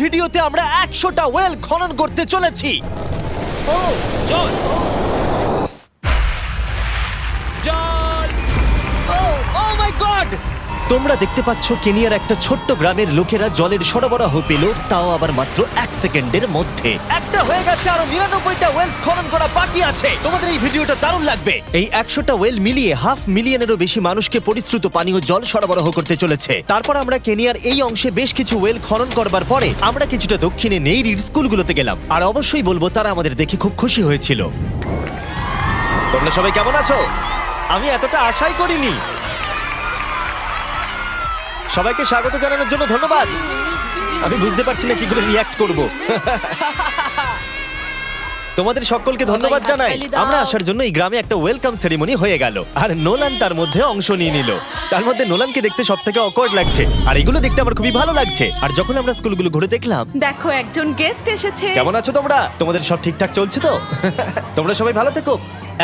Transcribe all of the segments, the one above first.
ভিডিওতে আমরা 100টা ওয়েল খনন করতে চলেছি। ও জল জল ও মাই গড! তোমরা দেখতে পাচ্ছ কেনিয়ার একটা ছোট্ট গ্রামের লোকেরা জলের সরবরাহ পেল, তাও আবার মাত্র 1 সেকেন্ডের মধ্যে। একটা হয়ে গেছে, আরো 99টা ওয়েল খনন করা বাকি আছে। তোমাদের এই ভিডিওটা দারুণ লাগবে। এই 100টা ওয়েল মিলিয়ে 500,000-এরও বেশি মানুষকে পরিশ্রুত পানীয় জল সরবরাহ করতে চলেছে। তারপর আমরা কেনিয়ার এই অংশে বেশ কিছু ওয়েল খনন করবার পরে আমরা কিছুটা দক্ষিণে নেইরির স্কুলগুলোতে গেলাম, আর অবশ্যই বলবো তারা আমাদের দেখে খুব খুশি হয়েছিল। তোমরা সবাই কেমন আছো? আমি এতটা আশাই করিনি। সবাইকে স্বাগত জানানোর জন্য ধন্যবাদ। আমি বুঝতে পারছি না কি করে রিঅ্যাক্ট করব। তোমাদের সকলকে ধন্যবাদ জানাই। আমরা আসার জন্য এই গ্রামে একটা ওয়েলকাম সেরিমনি হয়ে গেল, আর নোলান তার মধ্যে অংশ নিয়ে নিল। তার মধ্যে নোলানকে দেখতে সবথেকে অকওয়ার্ড লাগছে, আর এগুলো দেখতে আমার খুবই ভালো লাগছে। আর যখন আমরা স্কুলগুলো ঘুরে দেখলাম, দেখো একজন গেস্ট এসেছে। কেমন আছো তোমরা? তোমাদের সব ঠিকঠাক চলছে তো? তোমরা সবাই ভালো থেকো।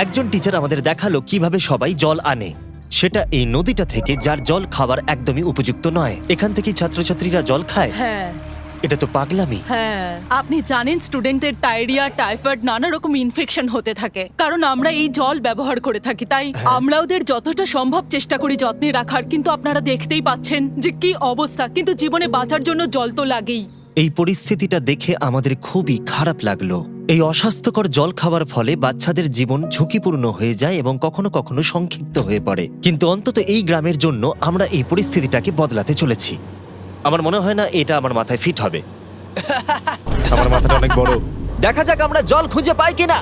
একজন টিচার আমাদের দেখালো কিভাবে সবাই জল আনে। সেটা এই নদীটা থেকে, যার জল খাবার একদমই উপযুক্ত নয়। এখান থেকেই ছাত্রছাত্রীরা জল খায়। হ্যাঁ এটা তো পাগলামি। হ্যাঁ, আপনি জানেন স্টুডেন্টদের ডায়রিয়া, টাইফয়েড, নানা রকম ইনফেকশন হতে থাকে, কারণ আমরা এই জল ব্যবহার করে থাকি। তাই আমরা ওদের যতটা সম্ভব চেষ্টা করি যত্নে রাখার, কিন্তু আপনারা দেখতেই পাচ্ছেন যে কি অবস্থা। কিন্তু জীবনে বাঁচার জন্য জল তো লাগেই। এই পরিস্থিতিটা দেখে আমাদের খুবই খারাপ লাগলো। এই অস্বাস্থ্যকর জল খাওয়ার ফলে বাচ্চাদের জীবন ঝুঁকিপূর্ণ হয়ে যায় এবং কখনো কখনো সংক্ষিপ্ত হয়ে পড়ে। কিন্তু অন্তত এই গ্রামের জন্য আমরা এই পরিস্থিতিটাকে বদলাতে চলেছি। আমার মনে হয় না এটা আমার মাথায় ফিট হবে। আমার মাথাটা অনেক বড়। দেখা যাক আমরা জল খুঁজে পাই কিনা।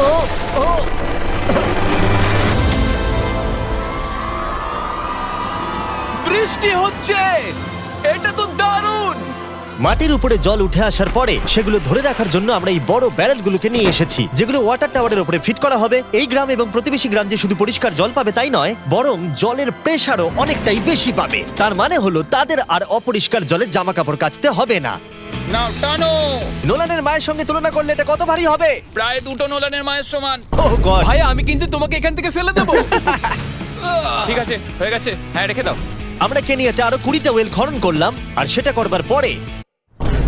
ও ও বৃষ্টি হচ্ছে, এটা তো দারুণ। মাটির উপরে জল উঠে আসার পরে সেগুলো ধরে রাখার জন্য আমরা এই বড় ব্যারেলগুলোকে নিয়ে এসেছি, যেগুলো ওয়াটার টাওয়ারের উপরে ফিট করা হবে। এই গ্রাম এবং প্রতিবেশী গ্রাম যে শুধু পরিষ্কার জল পাবে তাই নয়, বরং জলের প্রেসারও অনেকটাই বেশি পাবে। তার মানে হলো তাদের আর অপরিষ্কার জলে জামা কাপড় কাচতে হবে না। নাও টানো। নোলানের মায়ের সঙ্গে তুলনা করলে এটা কত ভারী হবে? প্রায় 2টো নোলানের মায়ের সমান। ওহ গড! ভাই আমি কিন্তু তোমাকে এখান থেকে ফেলে দেবো। ঠিক আছে, হয়ে গেছে। হ্যাঁ, রেখে দাও। আমরা কেনিয়াতে আরো 20টা ওয়েল খনন করলাম, আর সেটা করবার পরে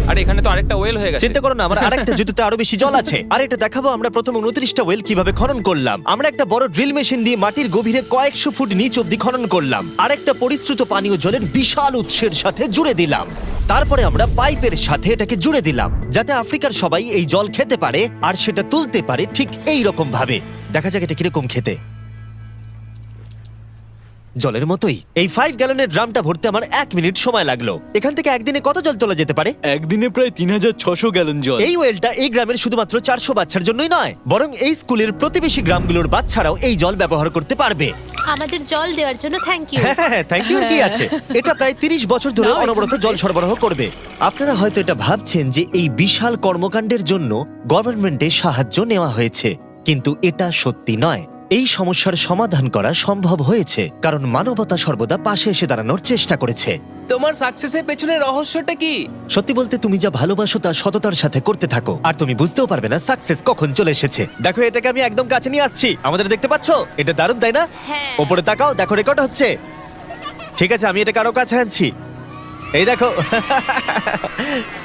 আরে এখানে তো আরেকটা ওয়েল হয়ে গেছে। চিন্তা করো না, আমার আরেকটা জুতোতে আরো বেশি জল আছে। আর এটা দেখাবো আমরা প্রথম 29টা ওয়েল কিভাবে খনন করলাম। আমরা একটা বড় ড্রিল মেশিন দিয়ে মাটির গভীরে কয়েকশো ফুট নিচ অব্দি খনন করলাম, আর একটা পরিশ্রুত পানীয় জলের বিশাল উৎসের সাথে জুড়ে দিলাম। তারপরে আমরা পাইপের সাথে এটাকে জুড়ে দিলাম, যাতে আফ্রিকার সবাই এই জল খেতে পারে আর সেটা তুলতে পারে ঠিক এই রকম ভাবে। দেখা যাক এটা কিরকম খেতে। জলের মতোই। এই 5 গ্যালনের ড্রামটা ভরতে আমার 1 মিনিট সময় লাগলো। এখান থেকে একদিনে কত জল তোলা যেতে পারে? একদিনে প্রায় 3600 গ্যালন জল। এই ওয়েলটা এই গ্রামের শুধুমাত্র 400 বাচ্চার জন্যই নয়, বরং এই স্কুলের প্রতিবেশী গ্রামগুলোর বাচ্চারাও এই জল ব্যবহার করতে পারবে। আমাদের জল দেওয়ার জন্য থ্যাংক ইউ। হ্যাঁ, থ্যাংক ইউ কি আছে। এটা প্রায় 30 বছর ধরে অনবরত জল সরবরাহ করবে। আপনারা হয়তো এটা ভাবছেন যে এই বিশাল কর্মকাণ্ডের জন্য গভর্নমেন্টের সাহায্য নেওয়া হয়েছে, কিন্তু এটা সত্যি নয়। এই সমস্যার সমাধান করা সম্ভব হয়েছে কারণ মানবতা সর্বদা পাশে এসে দাঁড়ানোর চেষ্টা করেছে। তোমার সাকসেসের পেছনে রহস্যটা কি? সত্যি বলতে, তুমি যা ভালোবাসো তা সততার সাথে করতে থাকো, আর তুমি বুঝতেও পারবে না সাকসেস কখন চলে এসেছে। দেখো, এটাকে আমি একদম কাছে নিয়ে আসছি। আমাদের দেখতে পাচ্ছো? এটা দারুণ, তাই না? হ্যাঁ। ওপরে তাকাও, দেখো রেকর্ড হচ্ছে। ঠিক আছে, আমি এটাকে আরো কাছে আনছি। এই দেখো।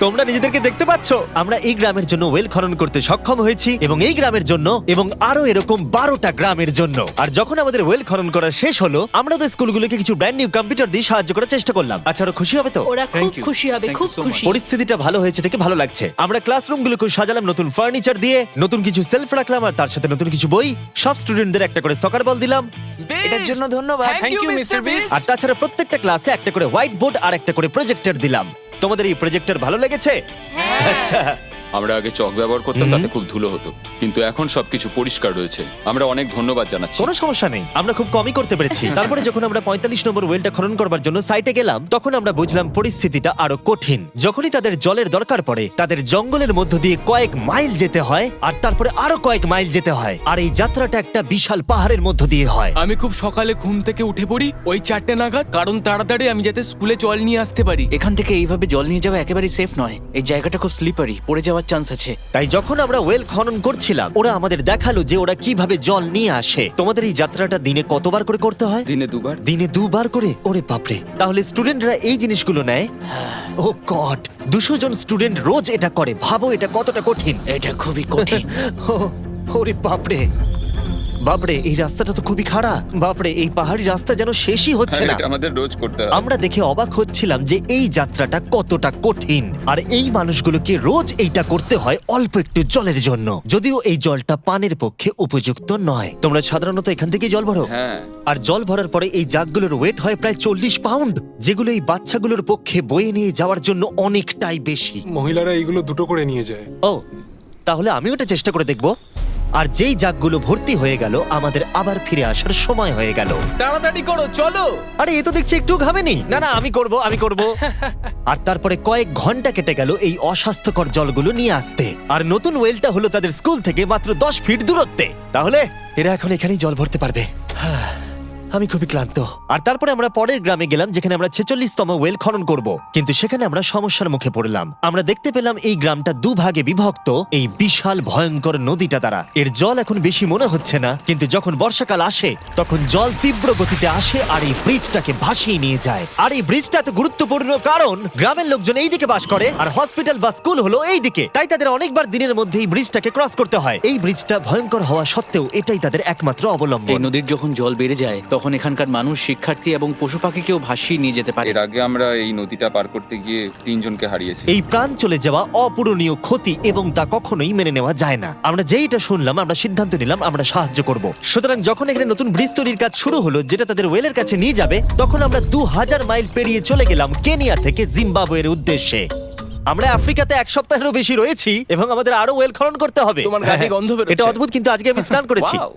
তোমরা নিজেদেরকে দেখতে পাচ্ছ? আমরা এই গ্রামের জন্য ওয়েল খনন করতে সক্ষম হয়েছি, এবং এই গ্রামের জন্য এবং আরো এরকম 12টা গ্রামের জন্য। আর যখন আমাদের ওয়েল খনন করা শেষ হলো, আমরা তো স্কুলগুলোকে কিছু ব্র্যান্ড নিউ কম্পিউটার দিয়ে সাহায্য করার চেষ্টা করলাম। আচ্ছা, ওরা খুশি হবে তো? ওরা খুব Thank you. খুশি হবে, Thank খুব you so খুশি। পরিস্থিতিটা ভালো হয়েছে থেকে ভালো লাগছে। আমরা ক্লাসরুমগুলোকে সাজালাম নতুন ফার্নিচার দিয়ে, নতুন কিছু সেলফ রাখলাম, আর তার সাথে নতুন কিছু বই। সব স্টুডেন্টদের একটা করে সকার বল দিলাম। এটার জন্য ধন্যবাদ। Thank you, Mr. Beast. আর তাছাড়া প্রত্যেকটা ক্লাসে একটা করে হোয়াইট বোর্ড আর একটা করে প্রজেক্টর দিলাম। তোমাদের এই প্রজেক্টর ভালো লেগেছে? আচ্ছা। আমরা আগে চক ব্যবহার করতাম, তাতে খুব ধুলো হতো, কিন্তু এখন সবকিছু পরিষ্কার রয়েছে। আমরা অনেক ধন্যবাদ জানাচ্ছি। কোনো সমস্যা নেই, আমরা খুব কমই করতে পেরেছি। তারপরে যখন আমরা 45 নম্বর ওয়েলটা খনন করবার জন্য সাইটে গেলাম, তখন আমরা বুঝলাম পরিস্থিতিটা আরো কঠিন। যখনই তাদের জলের দরকার পড়ে, তাদের জঙ্গলের মধ্য দিয়ে কয়েক মাইল যেতে হয়, আর তারপরে আরো কয়েক মাইল যেতে হয়, আর এই যাত্রাটা একটা বিশাল পাহাড়ের মধ্য দিয়ে হয়। আমি খুব সকালে ঘুম থেকে উঠে পড়ি ওই 4টে নাগাদ, কারণ তাড়াতাড়ি আমি যাতে স্কুলে জল নিয়ে আসতে পারি। এখান থেকে এইভাবে জল নিয়ে যাওয়া একেবারেই সেফ নয়। এই জায়গাটা খুব স্লিপারি, পড়ে যাওয়ার চান্স আছে। তাই যখন আমরা ওয়েল খনন করছিলাম ওরা আমাদের দেখালো যে ওরা কিভাবে জল নিয়ে আসে। তোমাদের এই যাত্রাটা দিনে কতবার করে করতে হয়? দিনে 2 বার। দিনে 2 বার করে? ওরে বাপরে, তাহলে স্টুডেন্টরা এই জিনিসগুলো নেয়? ও গড, 200 জন স্টুডেন্ট রোজ এটা করে। ভাবো এটা কতটা কঠিন। এটা খুবই কঠিন। ওরে বাপরে, বাপরে এই রাস্তাটা তো খুবই খারাপ। বাপরে, এই পাহাড়ি রাস্তা যেন শেষই হচ্ছে আর না। এটা আমাদের রোজ করতে হয়। আমরা দেখে অবাক হচ্ছিলাম যে এই যাত্রাটা কতটা কঠিন, আর এই মানুষগুলোকে রোজ এইটা করতে হয় অল্প একটু জলের জন্য। যদিও এই জলটা পানের পক্ষে উপযুক্ত নয়। তোমরা সাধারণত এখান থেকে জল ভরো, হ্যাঁ। আর জল ভরার পরে এই জাগগুলোর ওয়েট হয় প্রায় 40 পাউন্ড, যেগুলো এই বাচ্চাগুলোর পক্ষে বয়ে নিয়ে যাওয়ার জন্য অনেকটাই বেশি। মহিলারা এইগুলো দুটো করে নিয়ে যায়। ও, তাহলে আমি ওটা চেষ্টা করে দেখব। আর যেই জাগগুলো ভর্তি হয়ে গেল, আমাদের আবার ফিরে আসার সময় হয়ে গেল। তাড়াতাড়ি করো, চলো। আরে এ তো দেখছি একটু ঘামেনি। না না, আমি করব। আর তারপরে কয়েক ঘন্টা কেটে গেল এই অস্বাস্থ্যকর জলগুলো নিয়ে আসতে। আর নতুন ওয়েলটা হলো তাদের স্কুল থেকে মাত্র 10 ফিট দূরত্বে। তাহলে এরা এখন এখানেই জল ভরতে পারবে। আমি খুবই ক্লান্ত। আর তারপরে আমরা পরের গ্রামে গেলাম, যেখানে আমরা 46তম ওয়েল খনন করব। কিন্তু সেখানে আমরা সমস্যার মুখে পড়লাম। আমরা দেখতে পেলাম এই গ্রামটা 2 ভাগে বিভক্ত এই বিশাল ভয়ঙ্কর নদীটা দ্বারা। এর জল এখন বেশি মনে হচ্ছে না, কিন্তু যখন বর্ষাকাল আসে তখন জল তীব্র গতিতে আসে আর এই ব্রিজটাকে ভাসিয়ে নিয়ে যায়। আর এই ব্রিজটা এত গুরুত্বপূর্ণ কারণ গ্রামের লোকজন এই দিকে বাস করে আর হসপিটাল বা স্কুল হলো এই দিকে। তাই তাদের অনেকবার দিনের মধ্যে এই ব্রিজটাকে ক্রস করতে হয়। এই ব্রিজটা ভয়ঙ্কর হওয়া সত্ত্বেও এটাই তাদের একমাত্র এই অবলম্বন। নদীর যখন জল বেড়ে যায় তখন এখানকার মানুষ, শিক্ষার্থী এবং পশু পাখিকেও ভাসিয়ে নিয়ে যেতে পারে। এর আগে আমরা এই নদীটা পার করতে গিয়ে 3 জনকে হারিয়েছি। এই প্রাণ চলে যাওয়া অপূরণীয় ক্ষতি, এবং তা কখনোই মেনে নেওয়া যায় না। আমরা যেইটা শুনলাম আমরা সিদ্ধান্ত নিলাম আমরা সাহায্য করব। সুতরাং যখন এখানে নতুন ব্রিজ তৈরির কাজ শুরু হলো, যেটা তাদের ওয়েলের কাছে নিয়ে যাবে, তখন আমরা 2000 মাইল পেরিয়ে চলে গেলাম কেনিয়া থেকে জিম্বাবুয়ের উদ্দেশ্যে। আমরা আফ্রিকাতে 1 সপ্তাহেরও বেশি রয়েছি এবং আমাদের আরো ওয়েল খনন করতে হবে। তোমার গা থেকে গন্ধ বেরোচ্ছে। এটা অদ্ভুত, কিন্তু আজকে আমি স্নান করেছি। Wow!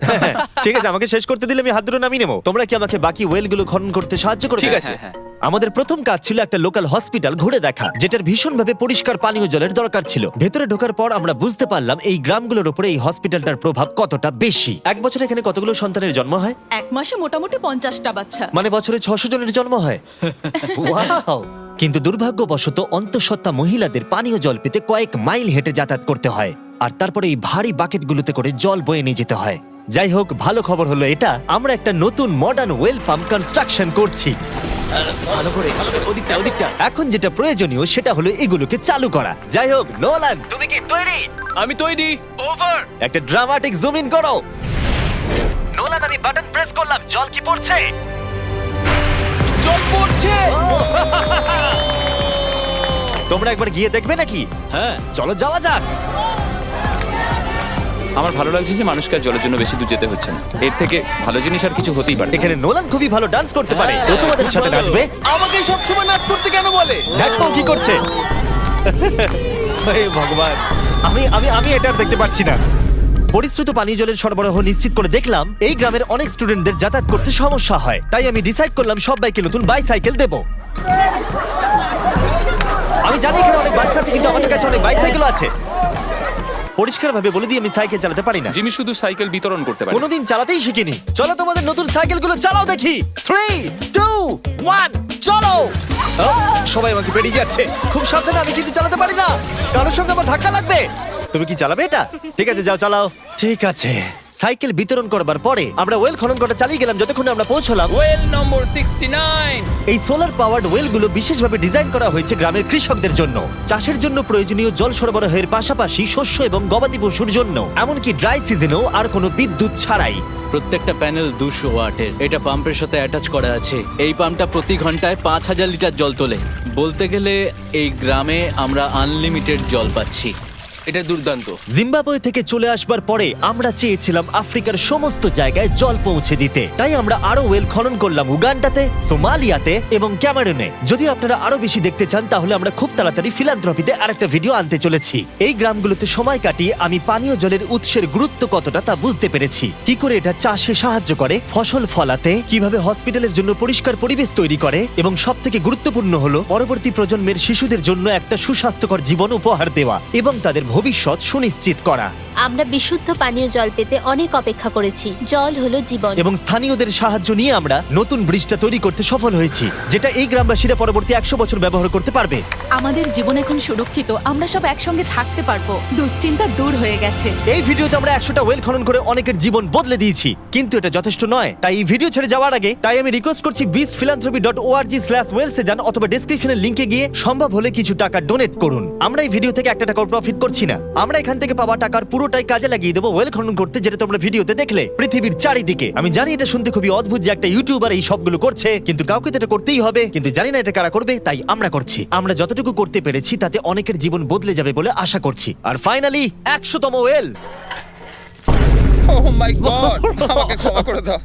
ঠিক আছে, আমাকে শেষ করতে দিলে আমি হাত দুটো নামিয়ে নেবো। তোমরা কি আমাকে বাকি ওয়েলগুলো খনন করতে সাহায্য করবে? ঠিক আছে। হ্যাঁ। আমাদের প্রথম কাজ ছিল একটা লোকাল হসপিটাল ঘুরে দেখা, যেটার ভীষণভাবে পরিষ্কার পানীয় জলের দরকার ছিল। ভেতরে ঢোকার পর আমরা বুঝতে পারলাম এই গ্রামগুলোর উপরে এই হসপিটালটার প্রভাব কতটা বেশি। এক বছরে এখানে কতগুলো সন্তানের জন্ম হয়? এক মাসে মোটামুটি 50টা বাচ্চা। মানে বছরে 600 জনের জন্ম হয়। ওয়াও! কিন্তু দুর্ভাগ্যবশত অন্তঃসত্ত্বা মহিলাদের পানীয় জল পেতে কয়েক মাইল হেঁটে যাতায়াত করতে হয়, আর তারপরে এই ভারী বাকেটগুলোতে করে জল বয়ে নিয়ে যেতে হয়। যাই হোক, ভালো খবর হলো এটা, আমরা একটা নতুন মডার্ন ওয়েল পাম্প কনস্ট্রাকশন করছি। ভালো করে, ওদিকটা। এখন যেটা প্রয়োজনীয় সেটা হলো এগুলোকে চালু করা। যাই হোক, নোলান, তুমি কি তৈরি? আমি তৈরি। ওভার। একটা ড্রামাটিক জুম ইন করো। নোলান, আমি বাটন প্রেস করলাম, জল কি পড়ছে? জল পড়ছে। তোমরা একবার গিয়ে দেখবে নাকি? হ্যাঁ, চলো যাওয়া যাক। আমার ভালো লাগছে যে মানুষকে আর জলের জন্য বেশি দূর যেতে হচ্ছে না। এর থেকে ভালো জিনিস আর কিছু হতেই পারে না। এখানে নোলান খুবই ভালো ডান্স করতে পারে। ও তোমাদের সাথে নাচবে। আমাকে সবসময় নাচ করতে কেন বলে? দেখো ও কি করছে। হে ভগবান, আমি আমি আমি এটা আর দেখতে পাচ্ছি না। পরিশ্রুত পানীয় জলের সরবরাহ নিশ্চিত করে দেখলাম এই গ্রামের অনেক স্টুডেন্টদের যাতায়াত করতে সমস্যা হয়। তাই আমি ডিসাইড করলাম সবাইকে নতুন বাইসাইকেল দেব। আমি জানি এখানে অনেক বাচ্চা আছে, কিন্তু আমাদের কাছে অনেক বাইসাইকেল আছে। পরিষ্কারভাবে বলে দিই আমি সাইকেল চালাতে পারি না। জিমি শুধু সাইকেল বিতরণ করতে পারে। কোনোদিন চালাতেই শিখিনি। চলো তোমাদের নতুন সাইকেলগুলো চালাও দেখি। 3, 2, 1, চলো। ও, সবাই আমাকে বেরিয়ে যাচ্ছে। খুব সাবধানে, আমি কিন্তু চালাতে পারি না। কারোর সঙ্গে আমার ধাক্কা লাগবে। তুমি কি চালাবে এটা? ঠিক আছে, যাও চালাও। ঠিক আছে। সাইকেল বিতরণ করবার পরে আমরা ওয়েল খনন করা চালিয়ে গেলাম যতক্ষণ আমরা পৌঁছলাম ওয়েল নম্বর 69। এই সোলার পাওয়ার্ড ওয়েলগুলো বিশেষভাবে ডিজাইন করা হয়েছে গ্রামের কৃষকদের জন্য। চাষের জন্য প্রয়োজনীয় জল সরবরাহের পাশাপাশি শস্য এবং গবাদি পশুর জন্য, এমনকি ড্রাই সিজনেও আর কোনো বিদ্যুৎ ছাড়াই। প্রত্যেকটা প্যানেল 200 ওয়াটের। এটা পাম্পের সাথে অ্যাটাচ করা আছে। এই পাম্পটা প্রতি ঘন্টায় 5000 লিটার জল তোলে। বলতে গেলে এই গ্রামে আমরা আনলিমিটেড জল পাচ্ছি। এটা দুর্দান্ত। জিম্বাবুয়ে থেকে চলে আসবার পরে আমরা চেয়েছিলাম আফ্রিকার সমস্ত জায়গায় জল পৌঁছে দিতে। তাই আমরা আরো ওয়েল খনন করলাম উগান্ডাতে, সোমালিয়াতে এবং ক্যামেরুনে। যদি আপনারা আরো বেশি দেখতে চান তাহলে আমরা খুব তাড়াতাড়ি ফিলান্থ্রপিতে আরেকটা ভিডিও আনতে চলেছি। এই গ্রামগুলোতে সময় কাটিয়ে আমি পানীয় জলের উৎসের গুরুত্ব কতটা তা বুঝতে পেরেছি। কি করে এটা চাষে সাহায্য করে, ফসল ফলাতে, কিভাবে হসপিটালের জন্য পরিষ্কার পরিবেশ তৈরি করে, এবং সবথেকে গুরুত্বপূর্ণ হলো পরবর্তী প্রজন্মের শিশুদের জন্য একটা সুস্বাস্থ্যকর জীবন উপহার দেওয়া এবং তাদের ভবিষ্যৎ সুনিশ্চিত করা। আমরা বিশুদ্ধ পানীয় জল পেতে অনেক অপেক্ষা করেছি। জল হলো জীবন। এবং স্থানীয়দের সাহায্য নিয়ে আমরা নতুন ব্রিজটা তৈরি করতে সফল হয়েছি, যেটা এই গ্রামবাসীরা পরবর্তী 100 বছর ব্যবহার করতে পারবে। আমাদের জীবন এখন সুরক্ষিত, আমরা সব একসঙ্গে থাকতে পারবো, দুশ্চিন্তা দূর হয়ে গেছে। এই ভিডিওতে আমরা 100টা ওয়েল খনন করে অনেকের জীবন বদলে দিয়েছি, কিন্তু এটা যথেষ্ট নয়। তাই এই ভিডিও ছেড়ে যাওয়ার আগে আমি রিকোয়েস্ট করছি beastphilanthropy.org/wales এ যান, অথবা ডেসক্রিপশনের লিংকে গিয়ে সম্ভব হলে কিছু টাকা ডোনেট করুন। আমরা এই ভিডিও থেকে 1 টাকাও প্রফিট করছি না। আমরা এখান থেকে পাওয়া টাকার পুরোটাই কাজে লাগিয়ে দেবো ওয়েল খনন করতে, যেটা তোমরা ভিডিওতে দেখলে পৃথিবীর চারিদিকে। আমি জানি এটা শুনতে খুবই অদ্ভুত যে একটা ইউটিউবার এই সবগুলো করছে, কিন্তু কাউকে তো এটা করতেই হবে। কিন্তু জানি না এটা কারা করবে, তাই আমরা করছি। আমরা যতটুকু করতে পেরেছি তাতে অনেকের জীবন বদলে যাবে বলে আশা করছি। আর ফাইনালি 100তম ওয়েল। ও মাই গড, আমাকে ক্ষমা করে দাও।